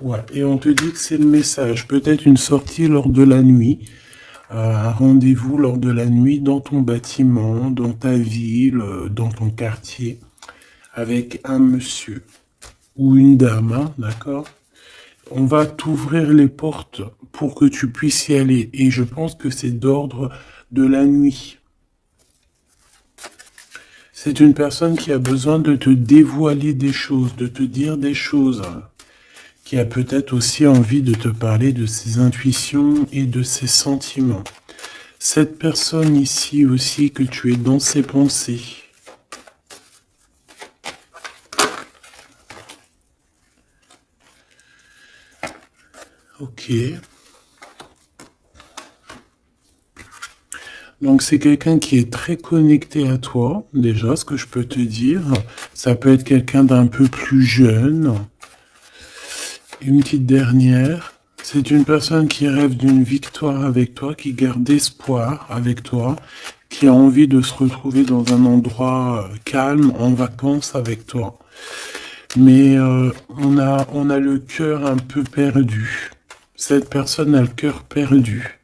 Ouais, et on te dit que c'est le message. Peut-être une sortie lors de la nuit, un rendez-vous lors de la nuit dans ton bâtiment, dans ta ville, dans ton quartier, avec un monsieur ou une dame, hein, d'accord? On va t'ouvrir les portes pour que tu puisses y aller. Et je pense que c'est d'ordre de la nuit. C'est une personne qui a besoin de te dévoiler des choses, de te dire des choses, qui a peut-être aussi envie de te parler de ses intuitions et de ses sentiments. Cette personne ici aussi, que tu es dans ses pensées. Ok. Donc c'est quelqu'un qui est très connecté à toi, déjà, ce que je peux te dire. Ça peut être quelqu'un d'un peu plus jeune. Une petite dernière. C'est une personne qui rêve d'une victoire avec toi, qui garde espoir avec toi, qui a envie de se retrouver dans un endroit calme, en vacances avec toi. Mais on a le cœur un peu perdu. Cette personne a le cœur perdu.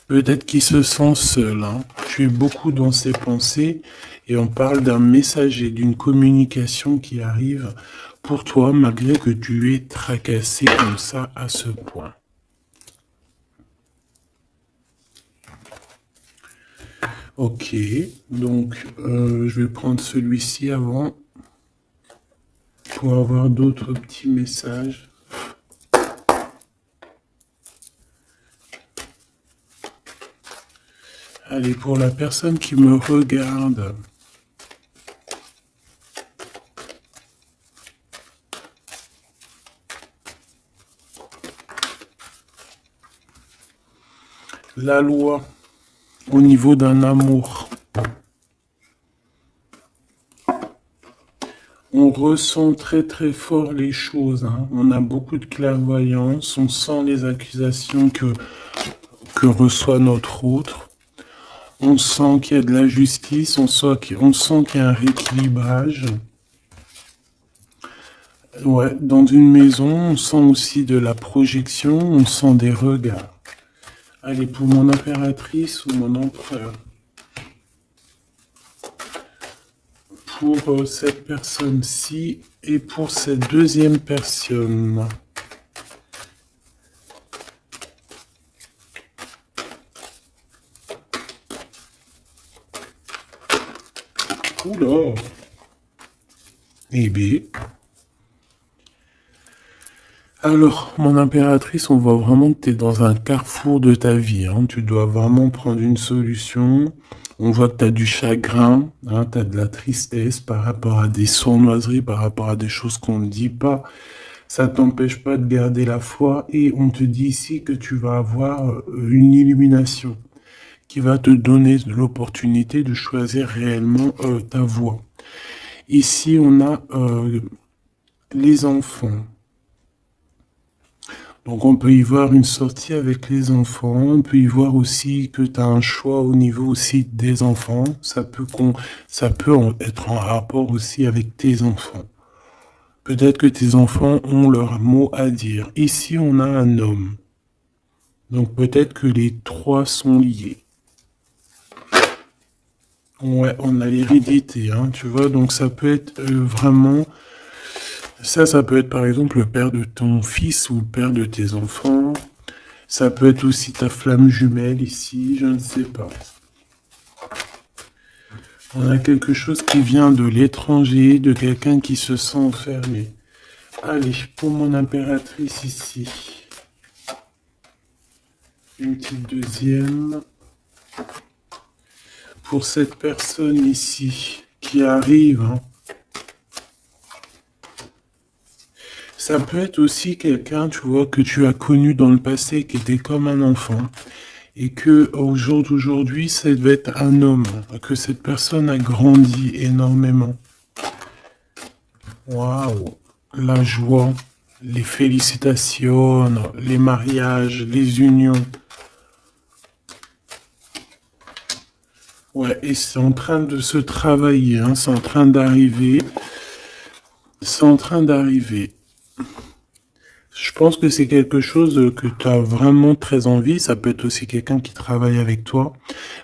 Peut-être qu'il se sent seul, hein. Tu es beaucoup dans ses pensées et on parle d'un messager, d'une communication qui arrive pour toi malgré que tu es tracassé comme ça à ce point. Ok, donc je vais prendre celui-ci avant pour avoir d'autres petits messages. Allez, pour la personne qui me regarde, la loi au niveau d'un amour. On ressent très très fort les choses, hein. On a beaucoup de clairvoyance, on sent les accusations que reçoit notre autre. On sent qu'il y a de la justice, on sent qu'il y a un rééquilibrage. Ouais, dans une maison, on sent aussi de la projection, on sent des regards. Allez, pour mon impératrice ou mon empereur. Pour cette personne-ci et pour cette deuxième personne. Oula. Eh bien. Alors, mon impératrice, on voit vraiment que tu es dans un carrefour de ta vie, hein. Tu dois vraiment prendre une solution. On voit que tu as du chagrin, hein, tu as de la tristesse par rapport à des sournoiseries, par rapport à des choses qu'on ne dit pas. Ça t'empêche pas de garder la foi et on te dit ici que tu vas avoir une illumination qui va te donner l'opportunité de choisir réellement ta voie. Ici, on a les enfants. Donc on peut y voir une sortie avec les enfants, on peut y voir aussi que tu as un choix au niveau aussi des enfants, ça peut être en rapport aussi avec tes enfants. Peut-être que tes enfants ont leur mot à dire. Ici on a un homme, donc peut-être que les trois sont liés. Ouais, on a l'hérédité, hein, tu vois, donc ça peut être vraiment... Ça peut être par exemple le père de ton fils ou le père de tes enfants. Ça peut être aussi ta flamme jumelle ici, je ne sais pas. On a quelque chose qui vient de l'étranger, de quelqu'un qui se sent enfermé. Allez, pour mon impératrice ici. Une petite deuxième. Pour cette personne ici qui arrive, hein. Ça peut être aussi quelqu'un, tu vois, que tu as connu dans le passé, qui était comme un enfant, et que au jour d'aujourd'hui, ça devait être un homme, que cette personne a grandi énormément. Waouh, la joie, les félicitations, les mariages, les unions. Ouais, et c'est en train de se travailler, hein, c'est en train d'arriver. C'est en train d'arriver. Je pense que c'est quelque chose que tu as vraiment très envie. Ça peut être aussi quelqu'un qui travaille avec toi,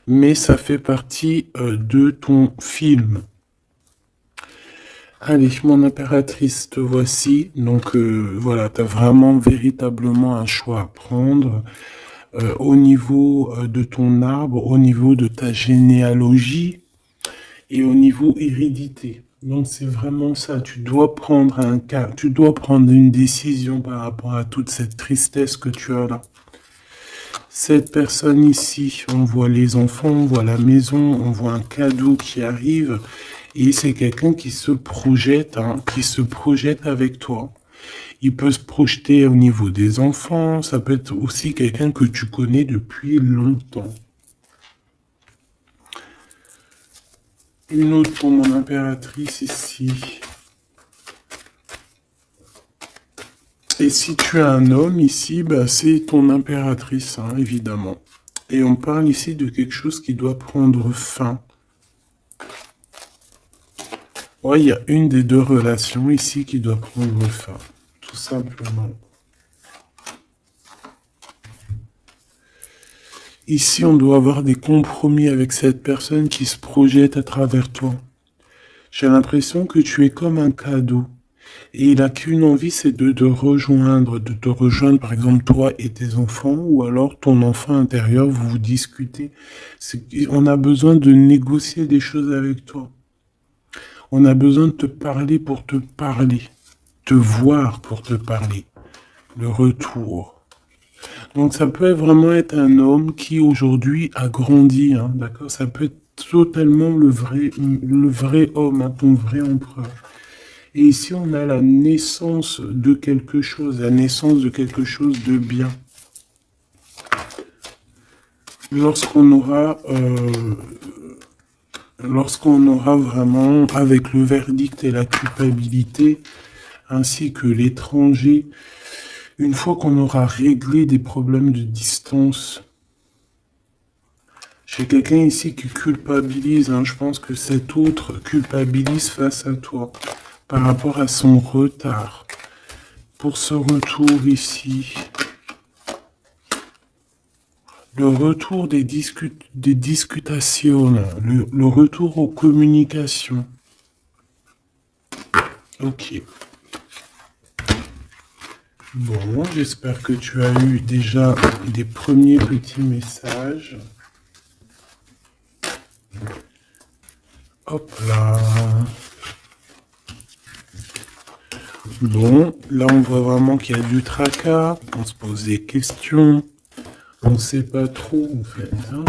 mais ça fait partie de ton film. Allez, mon impératrice, te voici. Donc voilà, tu as vraiment véritablement un choix à prendre au niveau de ton arbre, au niveau de ta généalogie et au niveau hérédité. Donc c'est vraiment ça, tu dois prendre un cas, tu dois prendre une décision par rapport à toute cette tristesse que tu as là. Cette personne ici, on voit les enfants, on voit la maison, on voit un cadeau qui arrive, et c'est quelqu'un qui se projette, hein, qui se projette avec toi. Il peut se projeter au niveau des enfants, ça peut être aussi quelqu'un que tu connais depuis longtemps. Une autre pour mon impératrice ici. Et si tu as un homme ici, bah, c'est ton impératrice, hein, évidemment. Et on parle ici de quelque chose qui doit prendre fin. Ouais, il y a une des deux relations ici qui doit prendre fin, tout simplement. Ici, on doit avoir des compromis avec cette personne qui se projette à travers toi. J'ai l'impression que tu es comme un cadeau. Et il n'a qu'une envie, c'est de te rejoindre par exemple toi et tes enfants, ou alors ton enfant intérieur, vous discutez. On a besoin de négocier des choses avec toi. On a besoin de te parler pour te parler, te voir pour te parler. Le retour. Donc ça peut vraiment être un homme qui aujourd'hui a grandi, hein, d'accord? Ça peut être totalement le vrai homme, hein, ton vrai empereur. Et ici, on a la naissance de quelque chose, la naissance de quelque chose de bien. Lorsqu'on aura vraiment, avec le verdict et la culpabilité, ainsi que l'étranger, une fois qu'on aura réglé des problèmes de distance, j'ai quelqu'un ici qui culpabilise, hein, je pense que cet autre culpabilise face à toi, par rapport à son retard. Pour ce retour ici, le retour des discutations, le retour aux communications. Ok. Bon, j'espère que tu as eu déjà des premiers petits messages. Hop là. Bon, là on voit vraiment qu'il y a du tracas, on se pose des questions, on ne sait pas trop en fait. Hein.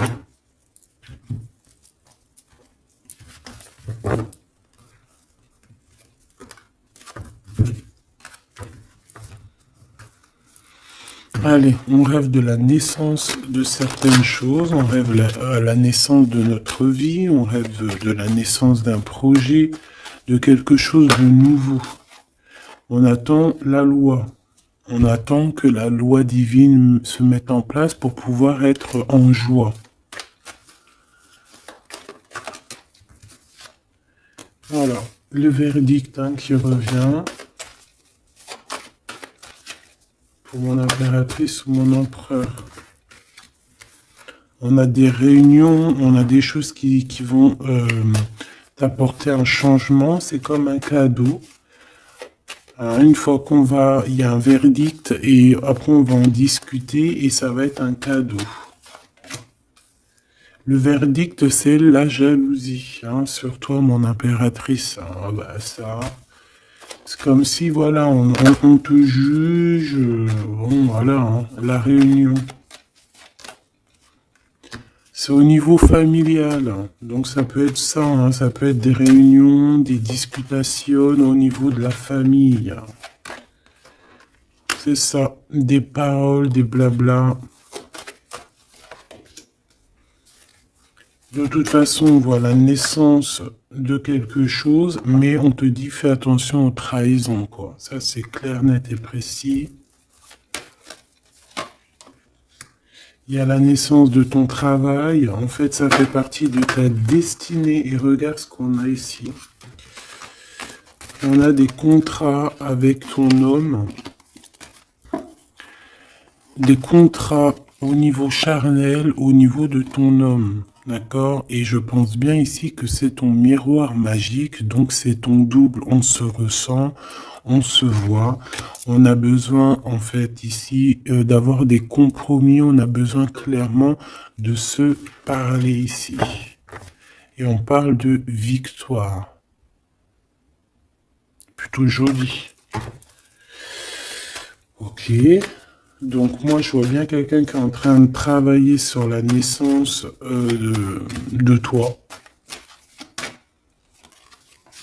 Allez, on rêve de la naissance de certaines choses, on rêve la naissance de notre vie, on rêve de la naissance d'un projet, de quelque chose de nouveau. On attend la loi. On attend que la loi divine se mette en place pour pouvoir être en joie. Voilà, le verdict qui revient. Pour mon impératrice ou mon empereur. On a des réunions, on a des choses qui vont t'apporter un changement. C'est comme un cadeau. Une fois il y a un verdict et après on va en discuter et ça va être un cadeau. Le verdict, c'est la jalousie, hein, sur toi, mon impératrice. Ah bah ça, c'est comme si, voilà, on te juge, bon, voilà, hein, la réunion. C'est au niveau familial, hein, donc ça peut être ça, hein, ça peut être des réunions, des discutations au niveau de la famille. C'est ça, des paroles, des blabla. De toute façon, on voit la naissance de quelque chose, mais on te dit fais attention aux trahisons, quoi. Ça, c'est clair, net et précis. Il y a la naissance de ton travail. En fait, ça fait partie de ta destinée. Et regarde ce qu'on a ici. On a des contrats avec ton homme. des contrats au niveau charnel, au niveau de ton homme. D'accord? Et je pense bien ici que c'est ton miroir magique, donc c'est ton double. On se ressent, on se voit. On a besoin, en fait, ici, d'avoir des compromis. On a besoin clairement de se parler ici. Et on parle de victoire. Plutôt joli. Ok. Donc moi, je vois bien quelqu'un qui est en train de travailler sur la naissance de toi.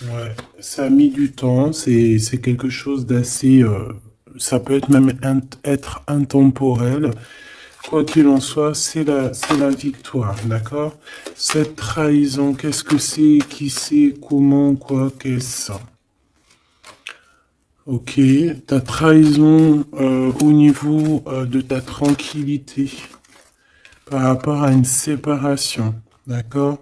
Ouais, ça a mis du temps, c'est quelque chose d'assez... ça peut être même être intemporel. Quoi qu'il en soit, c'est la victoire, d'accord? Cette trahison, qu'est-ce que c'est? Qui c'est? Comment? Quoi? Qu'est-ce? Ok, ta trahison au niveau de ta tranquillité par rapport à une séparation, d'accord?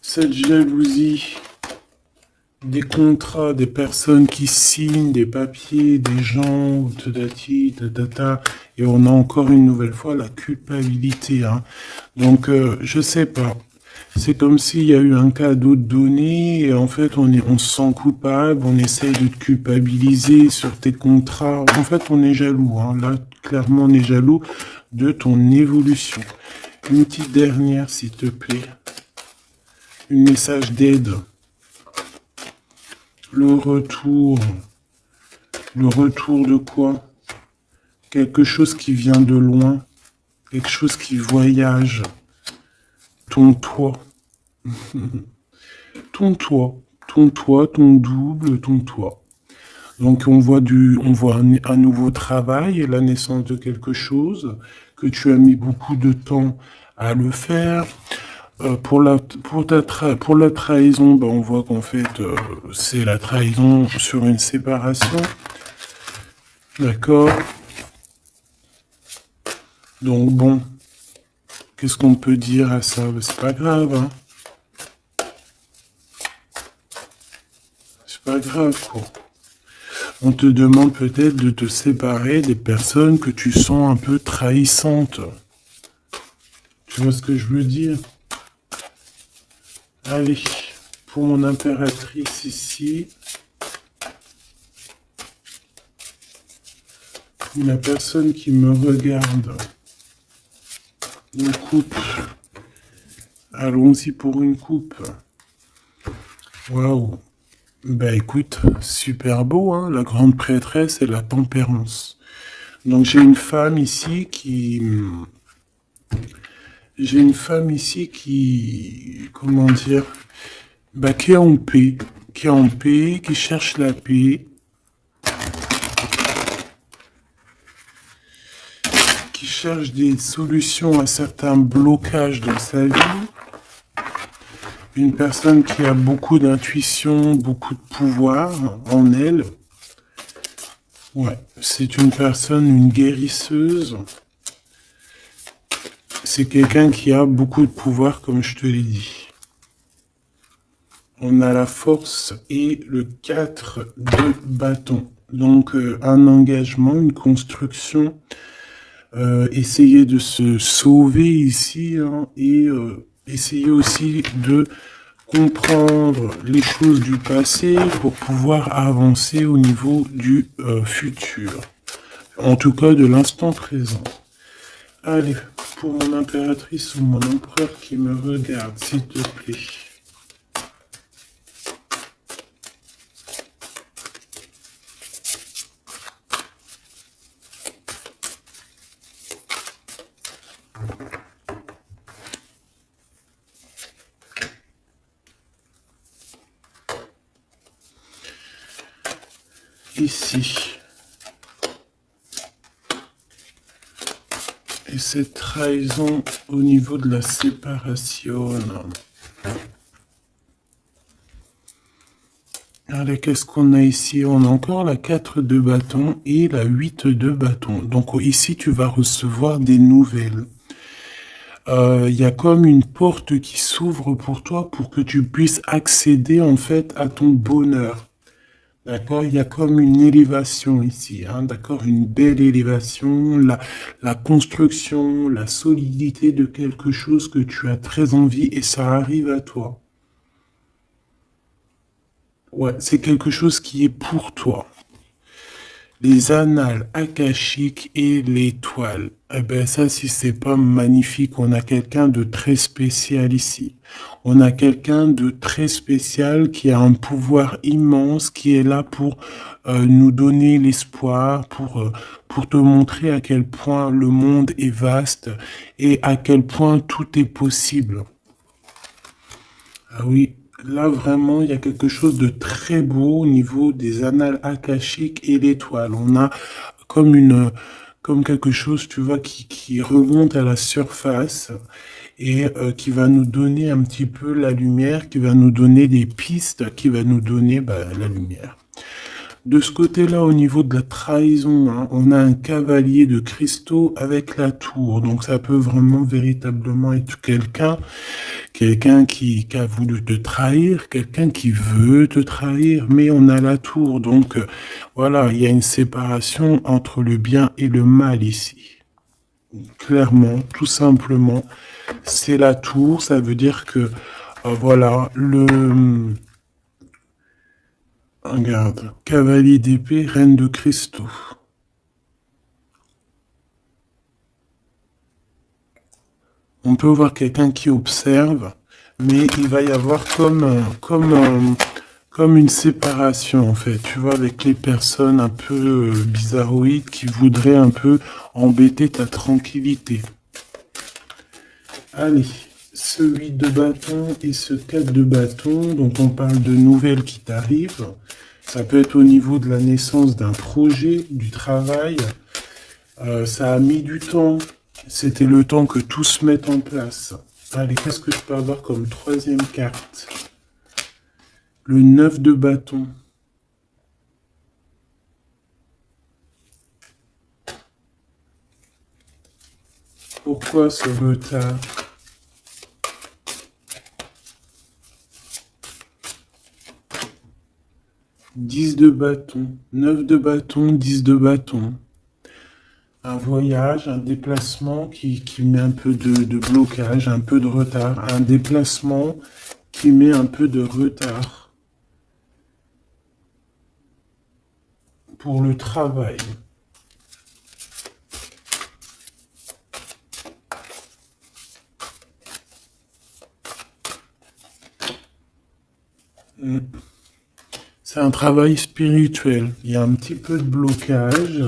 Cette jalousie, des contrats, des personnes qui signent, des papiers, des gens, tatati, tatata, et on a encore une nouvelle fois la culpabilité, hein. Donc, je sais pas. C'est comme s'il y a eu un cadeau donné et en fait on se sent coupable, on essaye de te culpabiliser sur tes contrats. En fait on est jaloux, hein. Là clairement on est jaloux de ton évolution. Une petite dernière s'il te plaît. Un message d'aide. Le retour. Le retour de quoi? Quelque chose qui vient de loin. Quelque chose qui voyage. Ton toit. Ton toit, ton double, ton toit. Donc on voit un nouveau travail et la naissance de quelque chose que tu as mis beaucoup de temps à le faire. Pour la trahison, ben, on voit qu'en fait c'est la trahison sur une séparation. D'accord? Donc bon, qu'est-ce qu'on peut dire à ça? C'est pas grave, hein? C'est pas grave, quoi. On te demande peut-être de te séparer des personnes que tu sens un peu trahissantes. Tu vois ce que je veux dire? Allez, pour mon impératrice ici, la personne qui me regarde, une coupe. Allons-y pour une coupe. Waouh. Ben écoute, super beau, hein, la grande prêtresse et la tempérance. Donc j'ai une femme ici qui... J'ai une femme ici qui... Comment dire? Bah, qui est en paix. Qui est en paix, qui cherche la paix. Qui cherche des solutions à certains blocages dans sa vie. Une personne qui a beaucoup d'intuition, beaucoup de pouvoir en elle. Ouais, c'est une personne, une guérisseuse. C'est quelqu'un qui a beaucoup de pouvoir, comme je te l'ai dit. On a la force et le 4 de bâton. Donc, un engagement, une construction. Essayer de se sauver ici, hein, et essayer aussi de comprendre les choses du passé pour pouvoir avancer au niveau du futur. En tout cas, de l'instant présent. Allez, pour mon impératrice ou mon empereur qui me regarde, s'il te plaît. Ici. Et cette trahison au niveau de la séparation. Allez, qu'est-ce qu'on a ici? On a encore la 4 de bâton et la 8 de bâton. Donc ici, tu vas recevoir des nouvelles. Il y a comme une porte qui s'ouvre pour toi pour que tu puisses accéder en fait à ton bonheur. D'accord, il y a comme une élévation ici, hein, d'accord, une belle élévation, la construction, la solidité de quelque chose que tu as très envie et ça arrive à toi. Ouais, c'est quelque chose qui est pour toi. Les annales akashiques et l'étoile. Eh ben ça, si c'est pas magnifique, on a quelqu'un de très spécial ici. On a quelqu'un de très spécial qui a un pouvoir immense, qui est là pour nous donner l'espoir, pour te montrer à quel point le monde est vaste et à quel point tout est possible. Ah oui, là vraiment, il y a quelque chose de très beau au niveau des annales akashiques et l'étoile. On a comme comme quelque chose, tu vois, qui remonte à la surface et qui va nous donner un petit peu la lumière, qui va nous donner des pistes, qui va nous donner la lumière. De ce côté-là, au niveau de la trahison, hein, on a un cavalier de cristaux avec la tour. Donc ça peut vraiment véritablement être quelqu'un qui a voulu te trahir, quelqu'un qui veut te trahir, mais on a la tour. Donc voilà, il y a une séparation entre le bien et le mal ici. Clairement, tout simplement, c'est la tour. Ça veut dire que voilà, regarde, cavalier d'épée, reine de cristaux. On peut voir quelqu'un qui observe, mais il va y avoir comme une séparation, en fait, tu vois, avec les personnes un peu bizarroïdes qui voudraient un peu embêter ta tranquillité. Allez, ce 8 de bâton et ce 4 de bâton, dont on parle de nouvelles qui t'arrivent. Ça peut être au niveau de la naissance d'un projet, du travail. Ça a mis du temps. C'était le temps que tout se mette en place. Allez, qu'est-ce que je peux avoir comme troisième carte? Le 9 de bâton. Pourquoi ce retard? 10 de bâton, 9 de bâton, 10 de bâton. Un voyage, un déplacement qui met un peu de blocage, un peu de retard. Un déplacement qui met un peu de retard pour le travail. C'est un travail spirituel. Il y a un petit peu de blocage.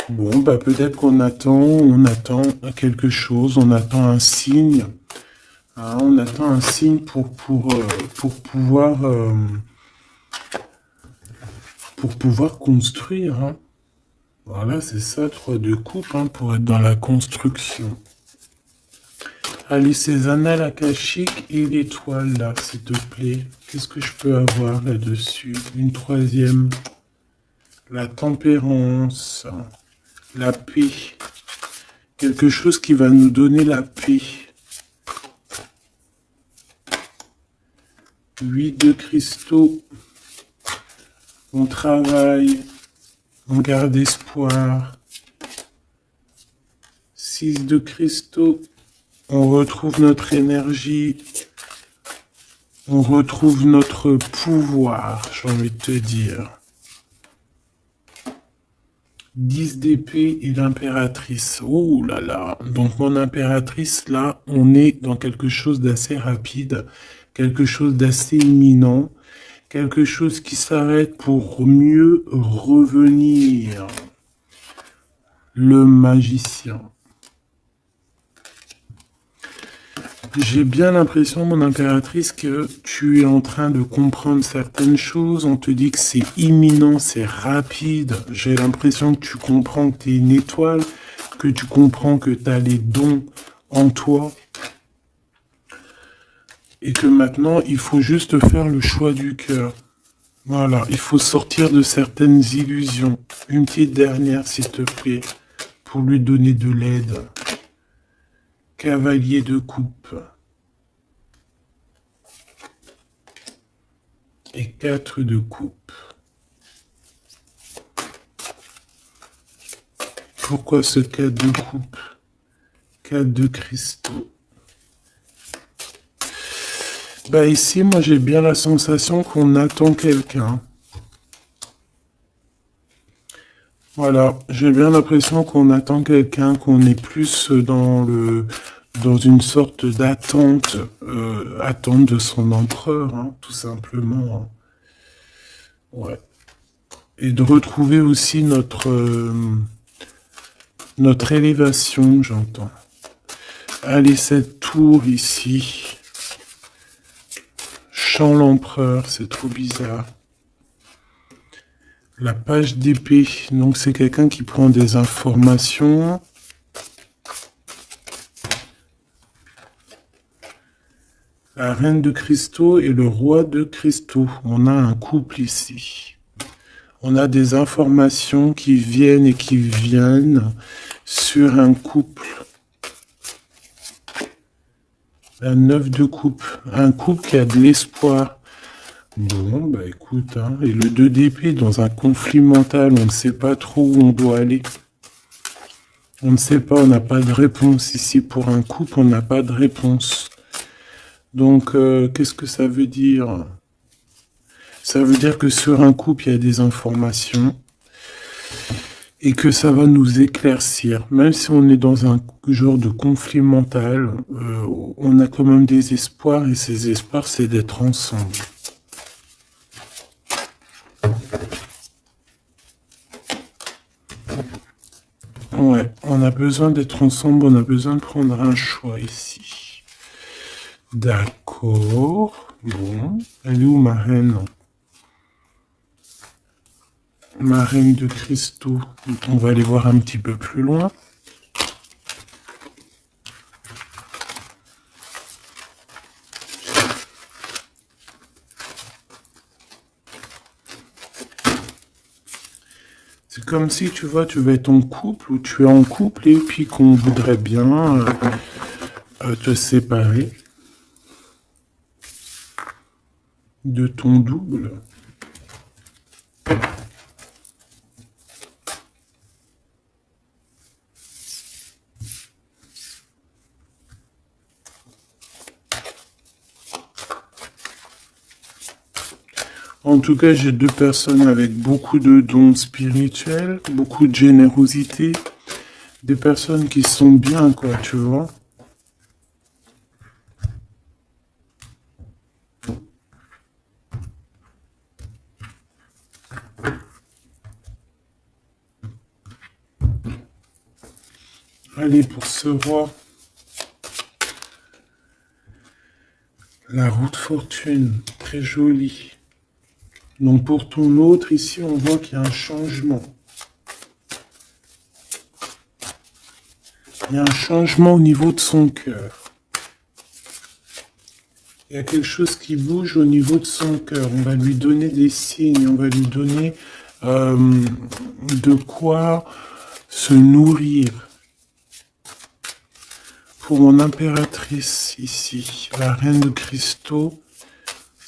Bon, peut-être on attend quelque chose, on attend un signe. Hein, on attend un signe pour pouvoir construire. Hein. Voilà, c'est ça, 3 de coupe, hein, pour être dans la construction. Allez, ces annales akashiques et l'étoile, là, s'il te plaît. Qu'est-ce que je peux avoir là-dessus? Une troisième. La tempérance. La paix. Quelque chose qui va nous donner la paix. 8 de cristaux. On travaille. On garde espoir. 6 de cristaux. On retrouve notre énergie. On retrouve notre pouvoir, j'ai envie de te dire. 10 d'épée et l'impératrice. Oh là là. Donc mon impératrice, là, on est dans quelque chose d'assez rapide, quelque chose d'assez imminent, quelque chose qui s'arrête pour mieux revenir. Le magicien. J'ai bien l'impression, mon impératrice, que tu es en train de comprendre certaines choses. On te dit que c'est imminent, c'est rapide. J'ai l'impression que tu comprends que tu es une étoile, que tu comprends que tu as les dons en toi. Et que maintenant, il faut juste faire le choix du cœur. Voilà, il faut sortir de certaines illusions. Une petite dernière, s'il te plaît, pour lui donner de l'aide. Cavalier de coupe. Et 4 de coupe. pourquoi ce 4 de coupe? 4 de cristaux. Bah ici, moi j'ai bien la sensation qu'on attend quelqu'un. Voilà, j'ai bien l'impression qu'on attend quelqu'un, qu'on est plus dans une sorte d'attente, attente de son empereur, hein, tout simplement. Hein. Ouais. Et de retrouver aussi notre élévation, j'entends. Allez, cette tour ici. Chant l'empereur, c'est trop bizarre. La page d'épée, donc c'est quelqu'un qui prend des informations. La reine de cristaux et le roi de cristaux. On a un couple ici. On a des informations qui viennent et qui viennent sur un couple. La 9 de coupe. Un couple qui a de l'espoir. Bon, bah écoute, hein. Et le 2 d'épée dans un conflit mental, on ne sait pas trop où on doit aller. On ne sait pas, on n'a pas de réponse. Ici, pour un couple, on n'a pas de réponse. Donc, qu'est-ce que ça veut dire? Ça veut dire que sur un couple, il y a des informations et que ça va nous éclaircir. Même si on est dans un genre de conflit mental, on a quand même des espoirs et ces espoirs, c'est d'être ensemble. Ouais, on a besoin d'être ensemble, on a besoin de prendre un choix ici. D'accord. Bon, elle est où ma reine? Ma reine de cristaux. On va aller voir un petit peu plus loin. C'est comme si, tu vois, tu vas être en couple ou tu es en couple et puis qu'on voudrait bien te séparer de ton double. En tout cas, j'ai deux personnes avec beaucoup de dons spirituels, beaucoup de générosité, des personnes qui sont bien, quoi, tu vois. Allez, pour ce roi, la roue de fortune, très jolie. Donc pour ton autre, ici, on voit qu'il y a un changement. Il y a un changement au niveau de son cœur. Il y a quelque chose qui bouge au niveau de son cœur. On va lui donner des signes, on va lui donner de quoi se nourrir. Pour mon impératrice ici, la reine de cristaux,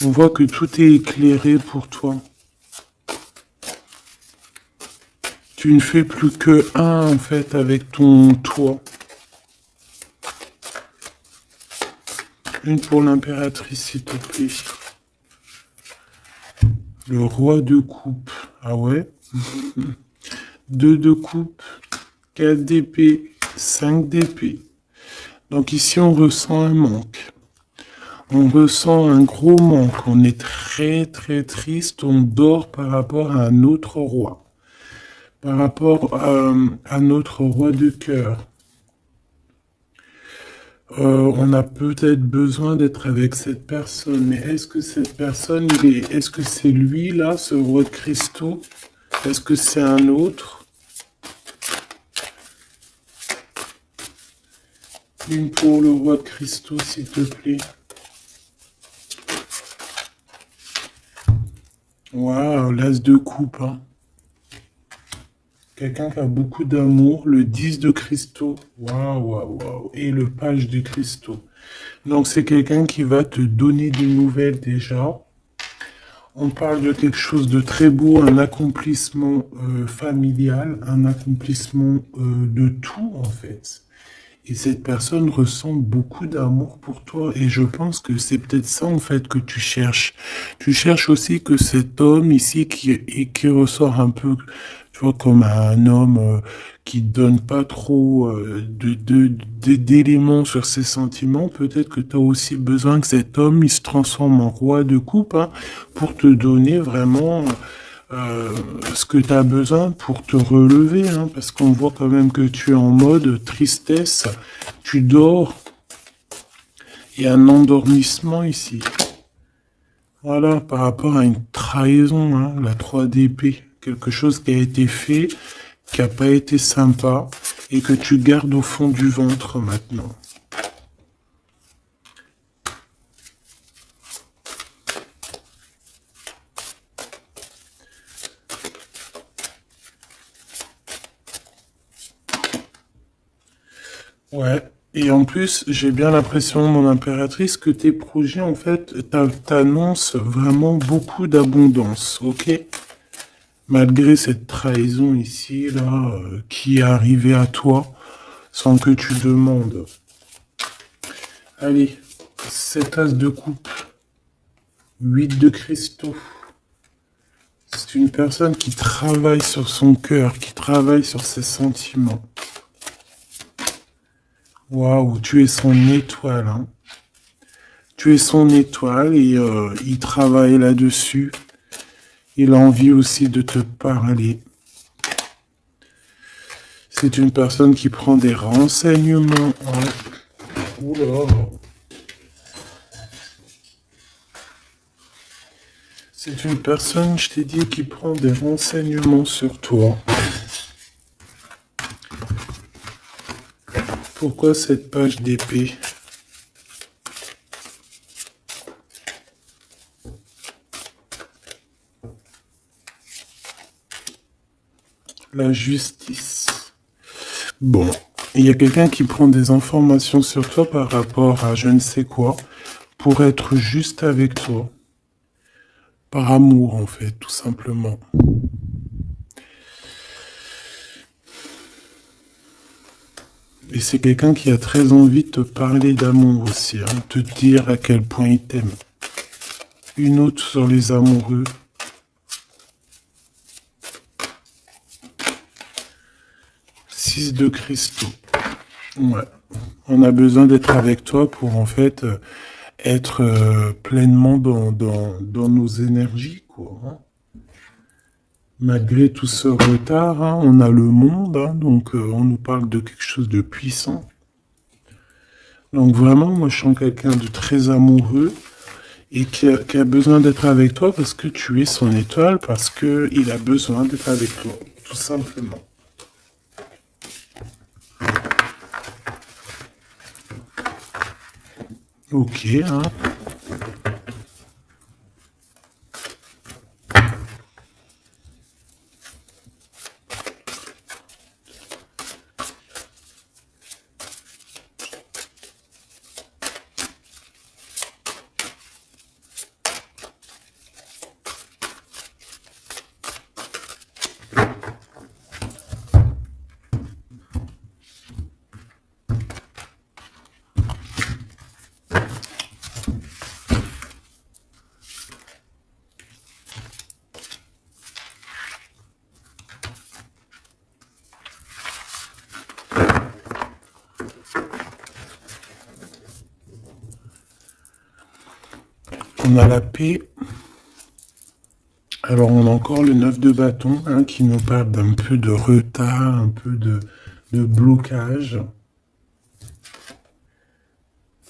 on voit que tout est éclairé pour toi. Tu ne fais plus que un, en fait, avec ton toit. Une pour l'impératrice, s'il te plaît. Le roi de coupe. Ah ouais? 2 de coupe, 4 d'épée, 5 d'épée. Donc ici, on ressent un manque. On ressent un gros manque. On est très, très triste. On dort par rapport à un autre roi. Par rapport à notre roi de cœur. On a peut-être besoin d'être avec cette personne. Mais est-ce que cette personne, est-ce que c'est lui, là, ce roi de cristaux? Est-ce que c'est un autre? Une pour le roi de cristaux, s'il te plaît. Waouh, l'as de coupe. Hein. Quelqu'un qui a beaucoup d'amour. Le 10 de cristaux. Waouh, waouh, waouh. Et le page de cristaux. Donc, c'est quelqu'un qui va te donner des nouvelles déjà. On parle de quelque chose de très beau, un accomplissement familial, un accomplissement de tout en fait. Et cette personne ressent beaucoup d'amour pour toi. Et je pense que c'est peut-être ça, en fait, que tu cherches. Tu cherches aussi que cet homme ici qui ressort un peu, tu vois, comme un homme qui donne pas trop d'éléments sur ses sentiments. Peut-être que tu as aussi besoin que cet homme, il se transforme en roi de coupe, hein, pour te donner vraiment euh, ce que tu as besoin pour te relever, hein, parce qu'on voit quand même que tu es en mode tristesse, tu dors, il y a un endormissement ici. Voilà, par rapport à une trahison, hein, la 3 d'épée, quelque chose qui a été fait, qui n'a pas été sympa, et que tu gardes au fond du ventre maintenant. Ouais. Et en plus, j'ai bien l'impression, mon impératrice, que tes projets, en fait, t'annoncent vraiment beaucoup d'abondance, ok? Malgré cette trahison ici, là, qui est arrivée à toi, sans que tu demandes. Allez, 7 as de coupe, 8 de cristaux. C'est une personne qui travaille sur son cœur, qui travaille sur ses sentiments. Waouh, tu es son étoile, hein. Tu es son étoile et il travaille là-dessus. Il a envie aussi de te parler. C'est une personne qui prend des renseignements. Ouais. Oula. C'est une personne, je t'ai dit, qui prend des renseignements sur toi. Pourquoi cette page d'épée? La justice. Bon, il y a quelqu'un qui prend des informations sur toi par rapport à je ne sais quoi, pour être juste avec toi. Par amour, en fait, tout simplement. Et c'est quelqu'un qui a très envie de te parler d'amour aussi, hein, te dire à quel point il t'aime. Une autre sur les amoureux. Six de cristaux. Ouais. On a besoin d'être avec toi pour en fait être pleinement dans nos énergies, quoi, hein. Malgré tout ce retard, hein, on a le monde, hein, donc on nous parle de quelque chose de puissant. Donc vraiment, moi je sens quelqu'un de très amoureux et qui a besoin d'être avec toi parce que tu es son étoile, parce qu'il a besoin d'être avec toi, tout simplement. Ok, hein. On a la paix. Alors on a encore le 9 de bâton, hein, qui nous parle d'un peu de retard, un peu de blocage.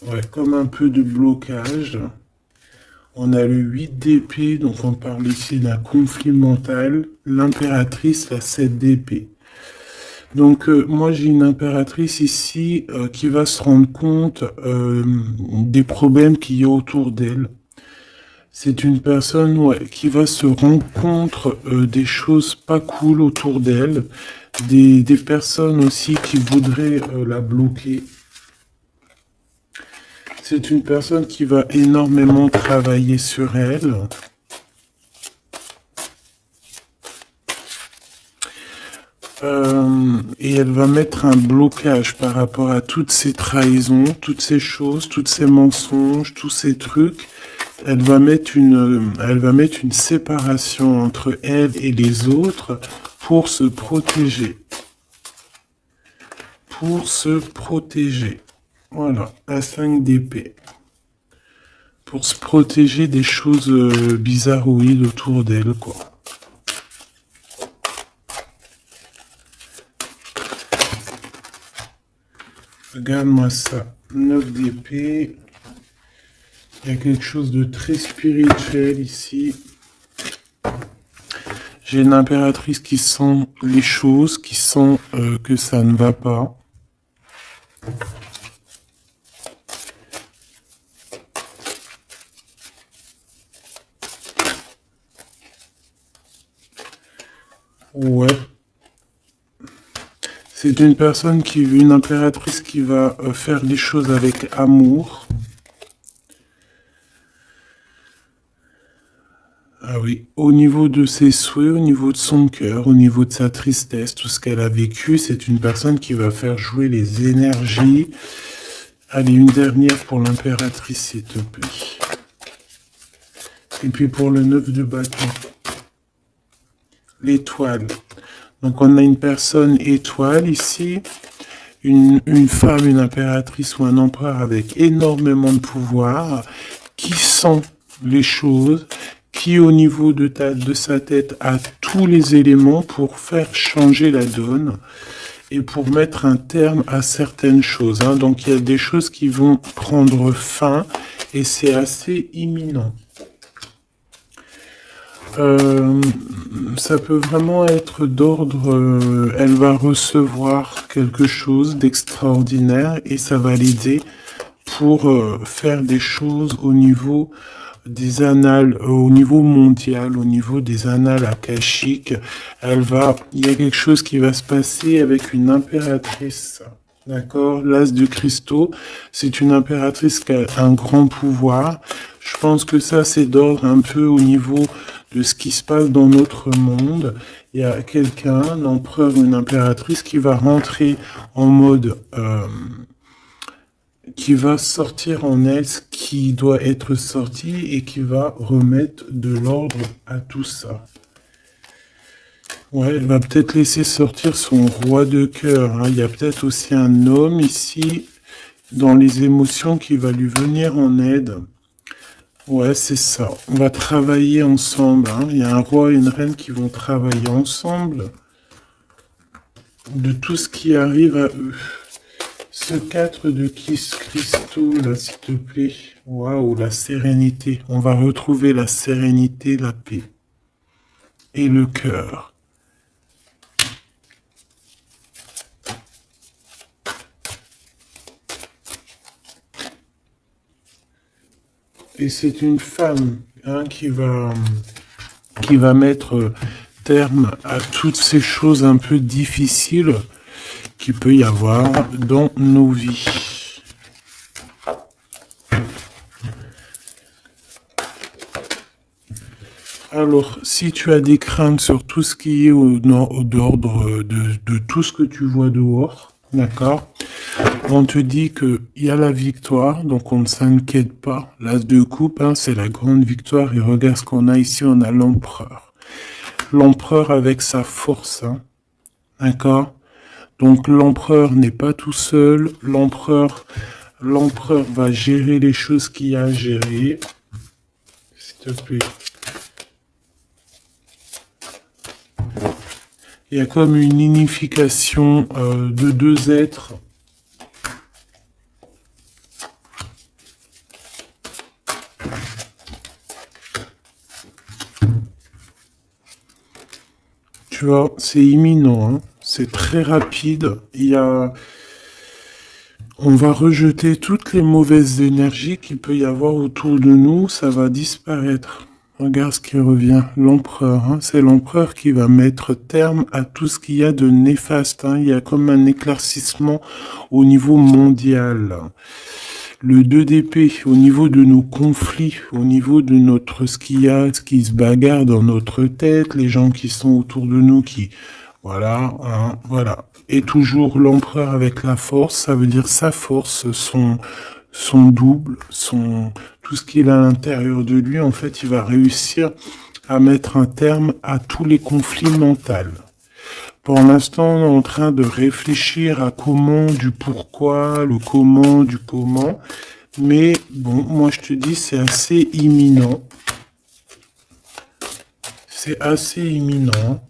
Ouais, comme un peu de blocage. On a le 8 d'épée, donc on parle ici d'un conflit mental. L'impératrice, la 7 d'épée. Donc moi j'ai une impératrice ici qui va se rendre compte des problèmes qu'il y a autour d'elle. C'est une personne, ouais, qui va se rendre compte des choses pas cool autour d'elle, des personnes aussi qui voudraient la bloquer. C'est une personne qui va énormément travailler sur elle. Et elle va mettre un blocage par rapport à toutes ces trahisons, toutes ces choses, tous ces mensonges, tous ces trucs. Elle va mettre une séparation entre elle et les autres pour se protéger. Pour se protéger. Voilà, la 5 d'épée. Pour se protéger des choses bizarroïdes autour d'elle, quoi. Regarde-moi ça. 9 d'épée. Il y a quelque chose de très spirituel ici. J'ai une impératrice qui sent les choses, qui sent que ça ne va pas. Ouais. C'est une impératrice qui va faire les choses avec amour. Ah oui, au niveau de ses souhaits, au niveau de son cœur, au niveau de sa tristesse, tout ce qu'elle a vécu, c'est une personne qui va faire jouer les énergies. Allez, une dernière pour l'impératrice, s'il te plaît. Et puis pour le 9 de bâton. L'étoile. Donc on a une personne étoile ici. Une femme, une impératrice ou un empereur avec énormément de pouvoir, qui sent les choses, qui au niveau de sa tête a tous les éléments pour faire changer la donne et pour mettre un terme à certaines choses. Hein. Donc il y a des choses qui vont prendre fin et c'est assez imminent. Ça peut vraiment être d'ordre, elle va recevoir quelque chose d'extraordinaire et ça va l'aider pour faire des choses au niveau des annales, au niveau mondial, au niveau des annales akashiques. Il y a quelque chose qui va se passer avec une impératrice. D'accord, l'as de cristaux, c'est une impératrice qui a un grand pouvoir. Je pense que ça, c'est d'ordre un peu au niveau de ce qui se passe dans notre monde. Il y a quelqu'un, un empereur ou une impératrice qui va rentrer en mode... qui va sortir en elle ce qui doit être sorti et qui va remettre de l'ordre à tout ça. Ouais, elle va peut-être laisser sortir son roi de cœur. Hein. Il y a peut-être aussi un homme ici, dans les émotions, qui va lui venir en aide. Ouais, c'est ça. On va travailler ensemble. Hein. Il y a un roi et une reine qui vont travailler ensemble de tout ce qui arrive à eux. Ce 4 de cristaux, là, s'il te plaît. Waouh, la sérénité. On va retrouver la sérénité, la paix. Et le cœur. Et c'est une femme hein, qui va mettre terme à toutes ces choses un peu difficiles qu'il peut y avoir dans nos vies. Alors, si tu as des craintes sur tout ce qui est d'ordre de tout ce que tu vois dehors, d'accord, on te dit qu'il y a la victoire, donc on ne s'inquiète pas. L'as de coupe, hein, c'est la grande victoire. Et regarde ce qu'on a ici, on a l'empereur. L'empereur avec sa force, hein, d'accord. Donc l'empereur n'est pas tout seul. L'empereur va gérer les choses qu'il y a à gérer. S'il te plaît. Il y a comme une unification de deux êtres. Tu vois, c'est imminent, hein. C'est très rapide. On va rejeter toutes les mauvaises énergies qu'il peut y avoir autour de nous. Ça va disparaître. Regarde ce qui revient. L'empereur, hein. C'est l'empereur qui va mettre terme à tout ce qu'il y a de néfaste. Hein. Il y a comme un éclaircissement au niveau mondial. Le 2 d'épée, au niveau de nos conflits, au niveau de ce qui se bagarre dans notre tête, les gens qui sont autour de nous qui Voilà, hein, voilà. Et toujours l'empereur avec la force, ça veut dire sa force, son double, tout ce qu'il a à l'intérieur de lui, en fait, il va réussir à mettre un terme à tous les conflits mentaux. Pour l'instant, on est en train de réfléchir à comment, du pourquoi, le comment, du comment. Mais bon, moi je te dis, c'est assez imminent. C'est assez imminent.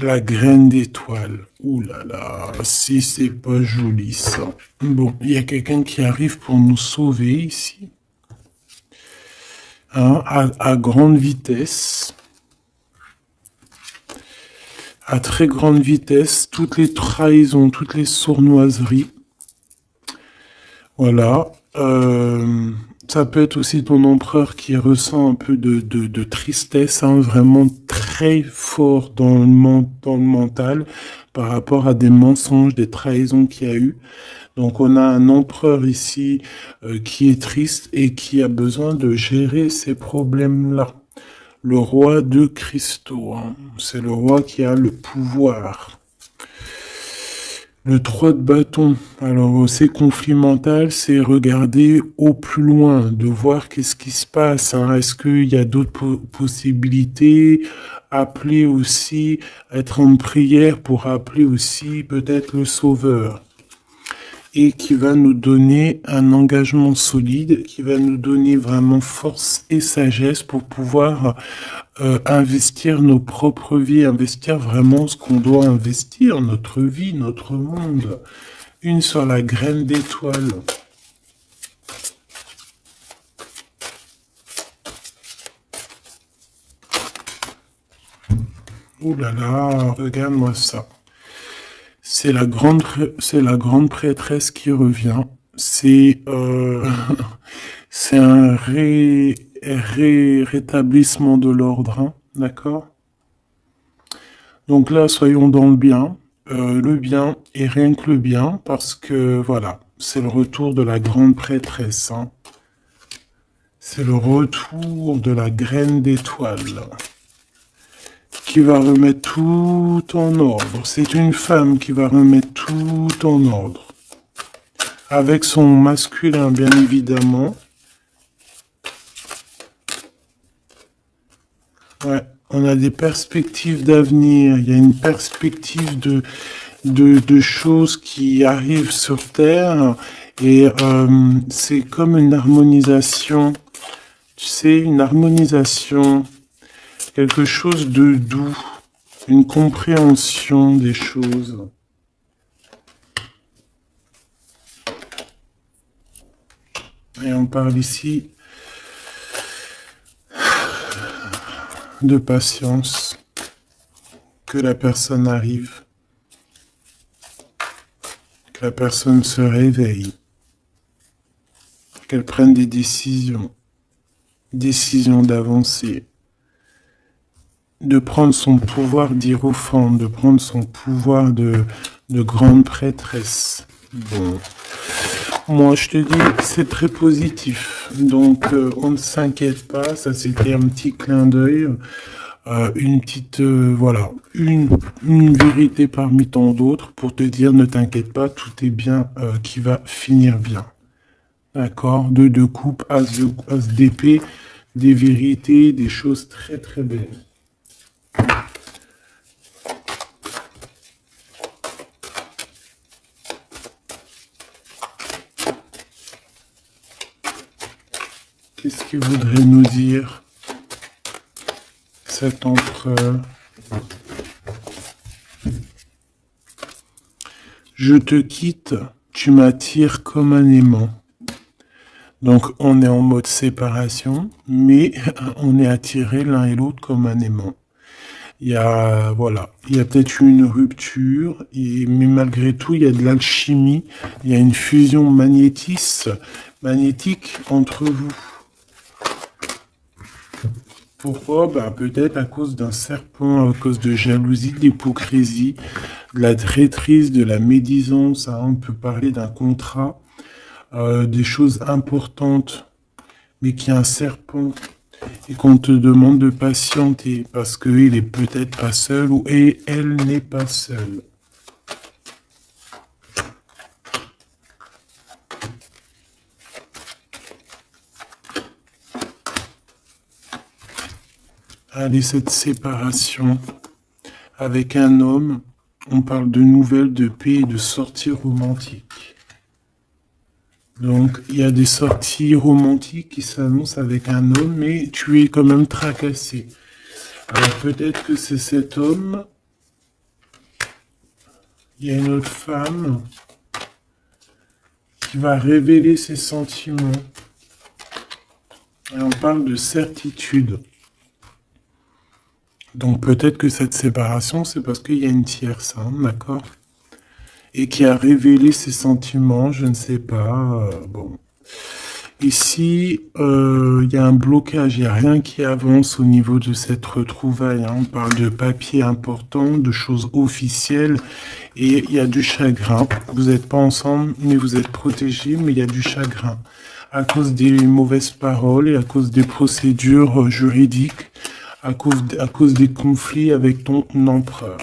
La graine d'étoile. Ouh là là, si c'est pas joli ça. Bon, il y a quelqu'un qui arrive pour nous sauver ici. Hein, à grande vitesse. À très grande vitesse. Toutes les trahisons, toutes les sournoiseries. Voilà. Ça peut être aussi ton empereur qui ressent un peu de tristesse, hein, vraiment très fort dans le mental par rapport à des mensonges, des trahisons qu'il y a eu. Donc on a un empereur ici qui est triste et qui a besoin de gérer ces problèmes-là. Le roi de cristaux, hein, c'est le roi qui a le pouvoir. Le 3 de bâton, alors c'est conflit mental, c'est regarder au plus loin, de voir qu'est-ce qui se passe, hein. Est-ce qu'il y a d'autres possibilités, appeler aussi, être en prière pour appeler aussi peut-être le sauveur. Et qui va nous donner un engagement solide, qui va nous donner vraiment force et sagesse pour pouvoir investir nos propres vies, investir vraiment ce qu'on doit investir, notre vie, notre monde. Une sur la graine d'étoile. Ouh là là, regarde-moi ça. C'est la grande prêtresse qui revient. C'est c'est un rétablissement de l'ordre, hein, d'accord? Donc là, soyons dans le bien et rien que le bien, parce que voilà, c'est le retour de la grande prêtresse, hein. C'est le retour de la graine d'étoile qui va remettre tout en ordre. C'est une femme qui va remettre tout en ordre. Avec son masculin, bien évidemment. Ouais, on a des perspectives d'avenir. Il y a une perspective de choses qui arrivent sur Terre. Et c'est comme une harmonisation. Tu sais, une harmonisation. Quelque chose de doux. Une compréhension des choses. Et on parle ici de patience, que la personne arrive, que la personne se réveille, qu'elle prenne des décisions d'avancer, de prendre son pouvoir d'hiérophante, de prendre son pouvoir de grande prêtresse. Bon. Moi, je te dis, c'est très positif. Donc, on ne s'inquiète pas. Ça, c'était un petit clin d'œil. Une petite, voilà, une vérité parmi tant d'autres pour te dire, ne t'inquiète pas, tout est bien qui va finir bien. D'accord? Deux de coupe, as d'épée, des vérités, des choses très très belles. Qu'est-ce qu'il voudrait nous dire, cet empereur? Je te quitte, tu m'attires comme un aimant. Donc on est en mode séparation, mais on est attirés l'un et l'autre comme un aimant. Il y a, voilà, il y a peut-être une rupture, mais malgré tout, il y a de l'alchimie, il y a une fusion magnétique entre vous. Pourquoi? Ben, peut-être à cause d'un serpent, à cause de jalousie, d'hypocrisie, de la traîtrise, de la médisance, hein. On peut parler d'un contrat, des choses importantes, mais qu'il y a un serpent et qu'on te demande de patienter parce qu'il est peut-être pas seul ou et elle n'est pas seule. Allez, cette séparation avec un homme, on parle de nouvelles, de paix et de sorties romantiques. Donc, il y a des sorties romantiques qui s'annoncent avec un homme, mais tu es quand même tracassé. Alors, peut-être que c'est cet homme, il y a une autre femme qui va révéler ses sentiments. Et on parle de certitude. Donc peut-être que cette séparation, c'est parce qu'il y a une tierce, hein, d'accord? Et qui a révélé ses sentiments, je ne sais pas. Bon. Ici, il y a un blocage, il n'y a rien qui avance au niveau de cette retrouvaille, hein. On parle de papiers importants, de choses officielles, et il y a du chagrin. Vous n'êtes pas ensemble, mais vous êtes protégés, mais il y a du chagrin. À cause des mauvaises paroles et à cause des procédures juridiques, à cause des conflits avec ton empereur.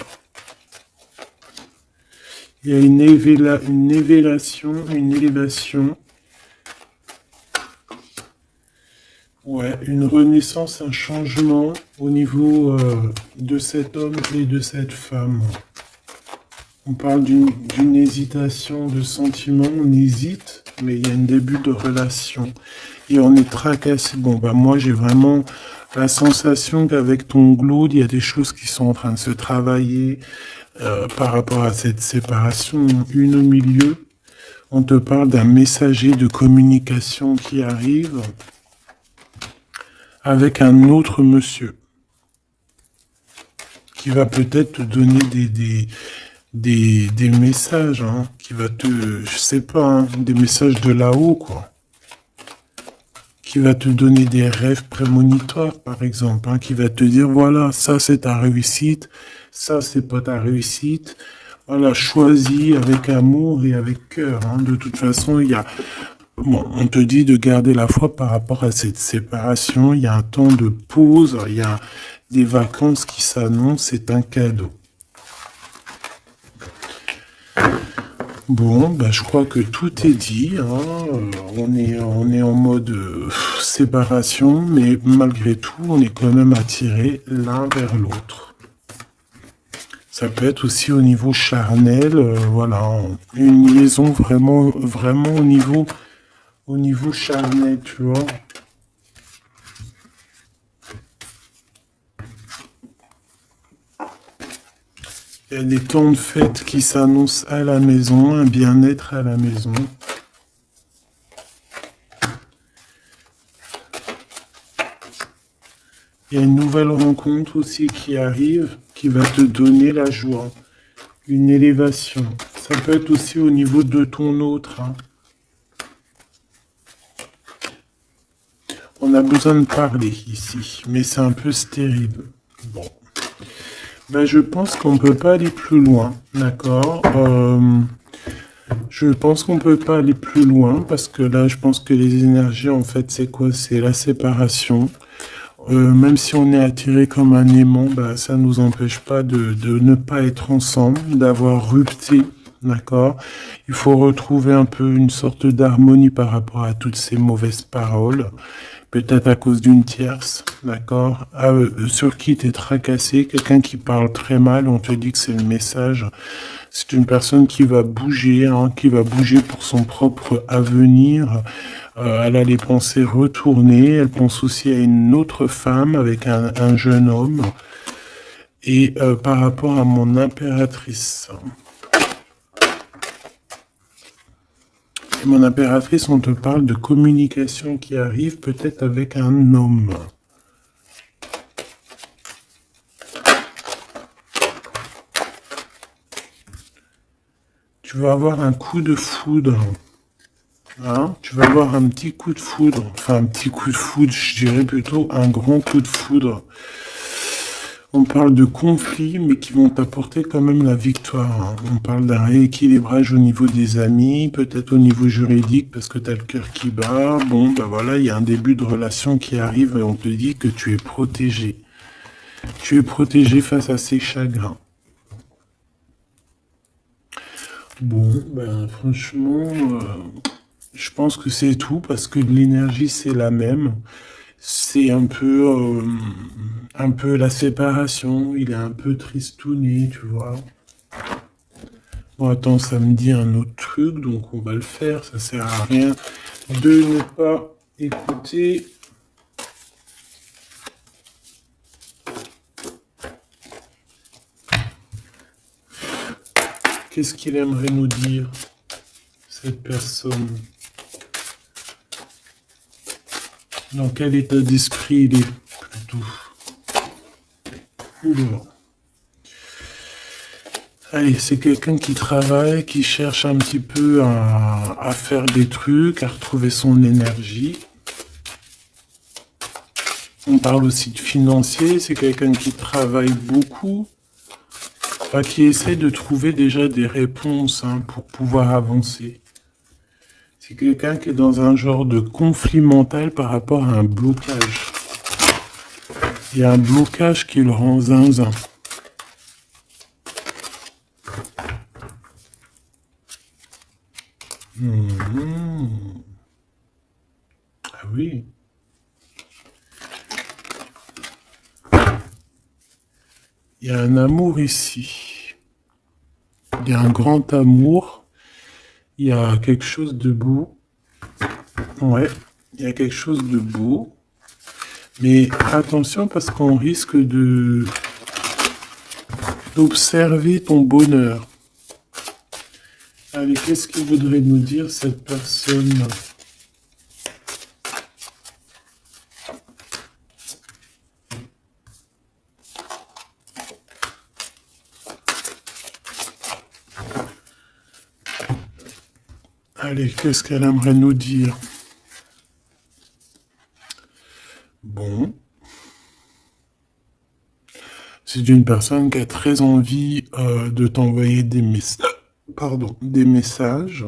Il y a une élévation. Ouais, une renaissance, un changement au niveau de cet homme et de cette femme. On parle d'une hésitation de sentiment, on hésite, mais il y a un début de relation. Et on est tracassé. Bon, bah moi j'ai vraiment la sensation qu'avec ton glaude, il y a des choses qui sont en train de se travailler par rapport à cette séparation. Une au milieu, on te parle d'un messager de communication qui arrive avec un autre monsieur qui va peut-être te donner des messages, hein, qui va te, je sais pas, hein, des messages de là-haut, quoi. Qui va te donner des rêves prémonitoires, par exemple, hein, qui va te dire, voilà, ça c'est ta réussite, ça c'est pas ta réussite, voilà, choisis avec amour et avec cœur, hein. De toute façon, il y a, bon, on te dit de garder la foi par rapport à cette séparation, il y a un temps de pause, il y a des vacances qui s'annoncent, c'est un cadeau. Bon, ben je crois que tout est dit, hein. On est en mode séparation, mais malgré tout, on est quand même attirés l'un vers l'autre. Ça peut être aussi au niveau charnel, voilà, une liaison vraiment au niveau charnel, tu vois. Il y a des temps de fête qui s'annoncent à la maison, un bien-être à la maison. Il y a une nouvelle rencontre aussi qui arrive, qui va te donner la joie, une élévation. Ça peut être aussi au niveau de ton autre, hein. On a besoin de parler ici, mais c'est un peu stérile. Bon. Ben, je pense qu'on ne peut pas aller plus loin, d'accord? Je pense qu'on ne peut pas aller plus loin parce que là, je pense que les énergies, en fait, c'est quoi? C'est la séparation. Même si on est attiré comme un aimant, bah, ça ne nous empêche pas de ne pas être ensemble, d'avoir rupté, d'accord? Il faut retrouver un peu une sorte d'harmonie par rapport à toutes ces mauvaises paroles. Peut-être à cause d'une tierce, d'accord, sur qui tu es tracassé, quelqu'un qui parle très mal, on te dit que c'est le message. C'est une personne qui va bouger, hein, qui va bouger pour son propre avenir. Elle a les pensées retournées, elle pense aussi à une autre femme avec un jeune homme. Et par rapport à mon impératrice... Et mon impératrice, on te parle de communication qui arrive peut-être avec un homme. Tu vas avoir un coup de foudre. Hein? Tu vas avoir un petit coup de foudre. Enfin, un petit coup de foudre, je dirais plutôt un grand coup de foudre. On parle de conflits, mais qui vont t'apporter quand même la victoire, hein. On parle d'un rééquilibrage au niveau des amis, peut-être au niveau juridique, parce que tu as le cœur qui bat. Bon, ben voilà, il y a un début de relation qui arrive et on te dit que tu es protégé. Tu es protégé face à ces chagrins. Bon, ben franchement, je pense que c'est tout, parce que l'énergie, c'est la même. C'est un peu la séparation. Il est un peu tristouné, tu vois. Bon, attends, ça me dit un autre truc, donc on va le faire. Ça sert à rien de ne pas écouter. Qu'est-ce qu'il aimerait nous dire, cette personne? Dans quel état d'esprit il est, plutôt? Oula. Allez, c'est quelqu'un qui travaille, qui cherche un petit peu à faire des trucs, à retrouver son énergie. On parle aussi de financier, c'est quelqu'un qui travaille beaucoup, qui essaie de trouver déjà des réponses, hein, pour pouvoir avancer. C'est quelqu'un qui est dans un genre de conflit mental par rapport à un blocage. Il y a un blocage qui le rend zinzin. Ah oui. Il y a un amour ici. Il y a un grand amour. Il y a quelque chose de beau. Ouais, il y a quelque chose de beau. Mais attention, parce qu'on risque d'observer ton bonheur. Allez, qu'est-ce qu'il voudrait nous dire, cette personne? Allez, qu'est-ce qu'elle aimerait nous dire? Bon. C'est une personne qui a très envie de t'envoyer des messages. Pardon, des messages.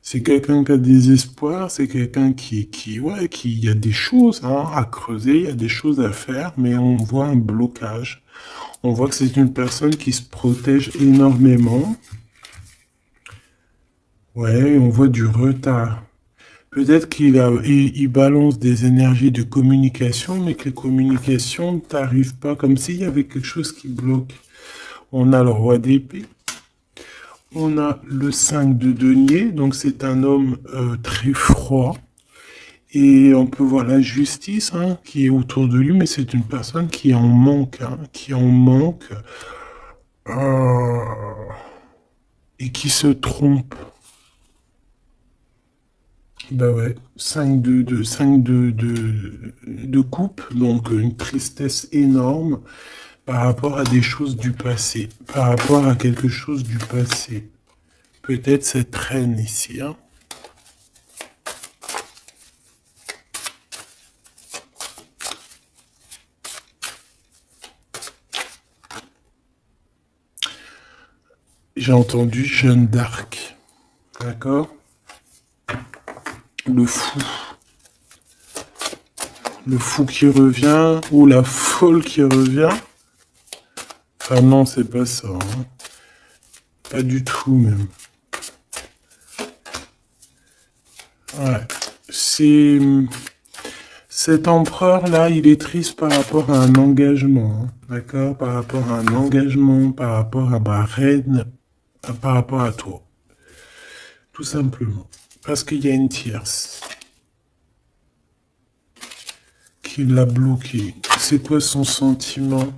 C'est quelqu'un qui a des espoirs, c'est quelqu'un ouais, il y a des choses, hein, à creuser, il y a des choses à faire, mais on voit un blocage. On voit que c'est une personne qui se protège énormément. Ouais, on voit du retard. Peut-être il balance des énergies de communication, mais que les communications ne t'arrivent pas, comme s'il y avait quelque chose qui bloque. On a le roi d'épée. On a le 5 de denier, donc c'est un homme très froid. Et on peut voir la justice, hein, qui est autour de lui, mais c'est une personne qui en manque, hein, qui en manque, euh, et qui se trompe. Bah ouais, 5 de coupe, donc une tristesse énorme par rapport à des choses du passé, par rapport à quelque chose du passé. Peut-être cette reine ici, hein. J'ai entendu Jeanne d'Arc, d'accord? Le fou. Le fou qui revient, ou la folle qui revient. Ah non, c'est pas ça, hein. Pas du tout, même. Ouais. Cet empereur-là, il est triste par rapport à un engagement, hein, d'accord? Par rapport à un engagement, par rapport à ma reine, par rapport à toi. Tout simplement. Parce qu'il y a une tierce qui l'a bloqué. C'est quoi son sentiment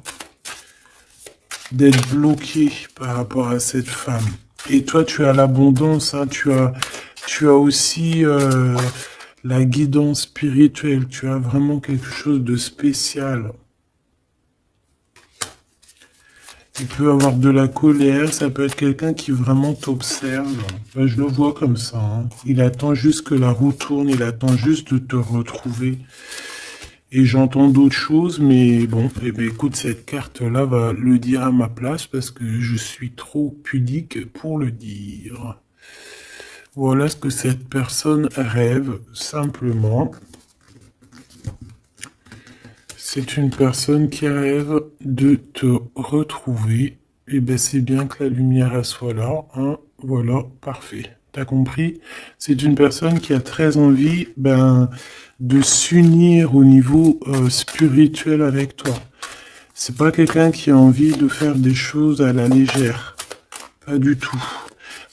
d'être bloqué par rapport à cette femme? Et toi, tu as l'abondance, hein, tu as aussi la guidance spirituelle. Tu as vraiment quelque chose de spécial. Il peut avoir de la colère, ça peut être quelqu'un qui vraiment t'observe. Ben, je le vois comme ça, hein. Il attend juste que la roue tourne, il attend juste de te retrouver. Et j'entends d'autres choses, mais bon, eh ben, écoute, cette carte-là va le dire à ma place parce que je suis trop pudique pour le dire. Voilà ce que cette personne rêve, simplement. C'est une personne qui rêve de te retrouver. Et ben c'est bien que la lumière elle soit là, hein. Voilà, parfait. T'as compris? C'est une personne qui a très envie, de s'unir au niveau spirituel avec toi. C'est pas quelqu'un qui a envie de faire des choses à la légère. Pas du tout.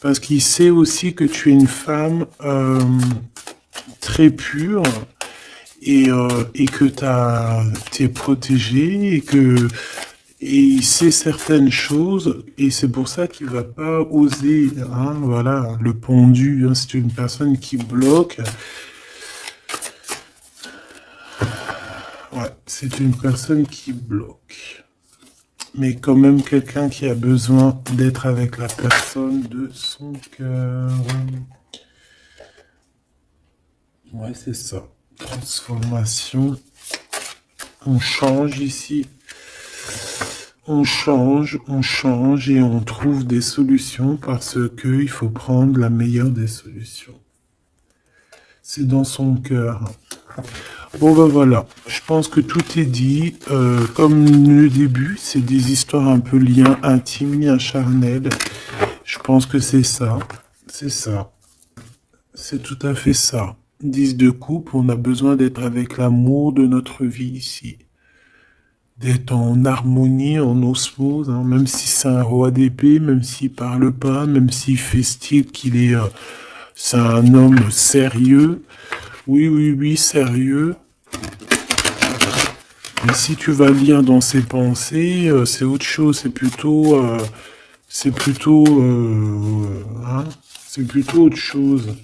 Parce qu'il sait aussi que tu es une femme très pure et que t'es protégée et il sait certaines choses et c'est pour ça qu'il va pas oser, hein, voilà, le pendu, hein, c'est une personne qui bloque. Ouais, c'est une personne qui bloque. Mais quand même quelqu'un qui a besoin d'être avec la personne de son cœur. Ouais, c'est ça. Transformation. On change ici. On change et on trouve des solutions parce que il faut prendre la meilleure des solutions. C'est dans son cœur. Bon ben voilà, je pense que tout est dit. Comme le début, c'est des histoires un peu liens intimes, liens charnels. Je pense que c'est ça. C'est ça. C'est tout à fait ça. 10 de coupe, on a besoin d'être avec l'amour de notre vie ici. D'être en harmonie, en osmose, hein, même si c'est un roi d'épée, même s'il parle pas, même s'il fait style qu'il est... c'est un homme sérieux. Oui, oui, oui, sérieux. Mais si tu vas lire dans ses pensées, c'est autre chose, c'est plutôt, hein, c'est plutôt autre chose.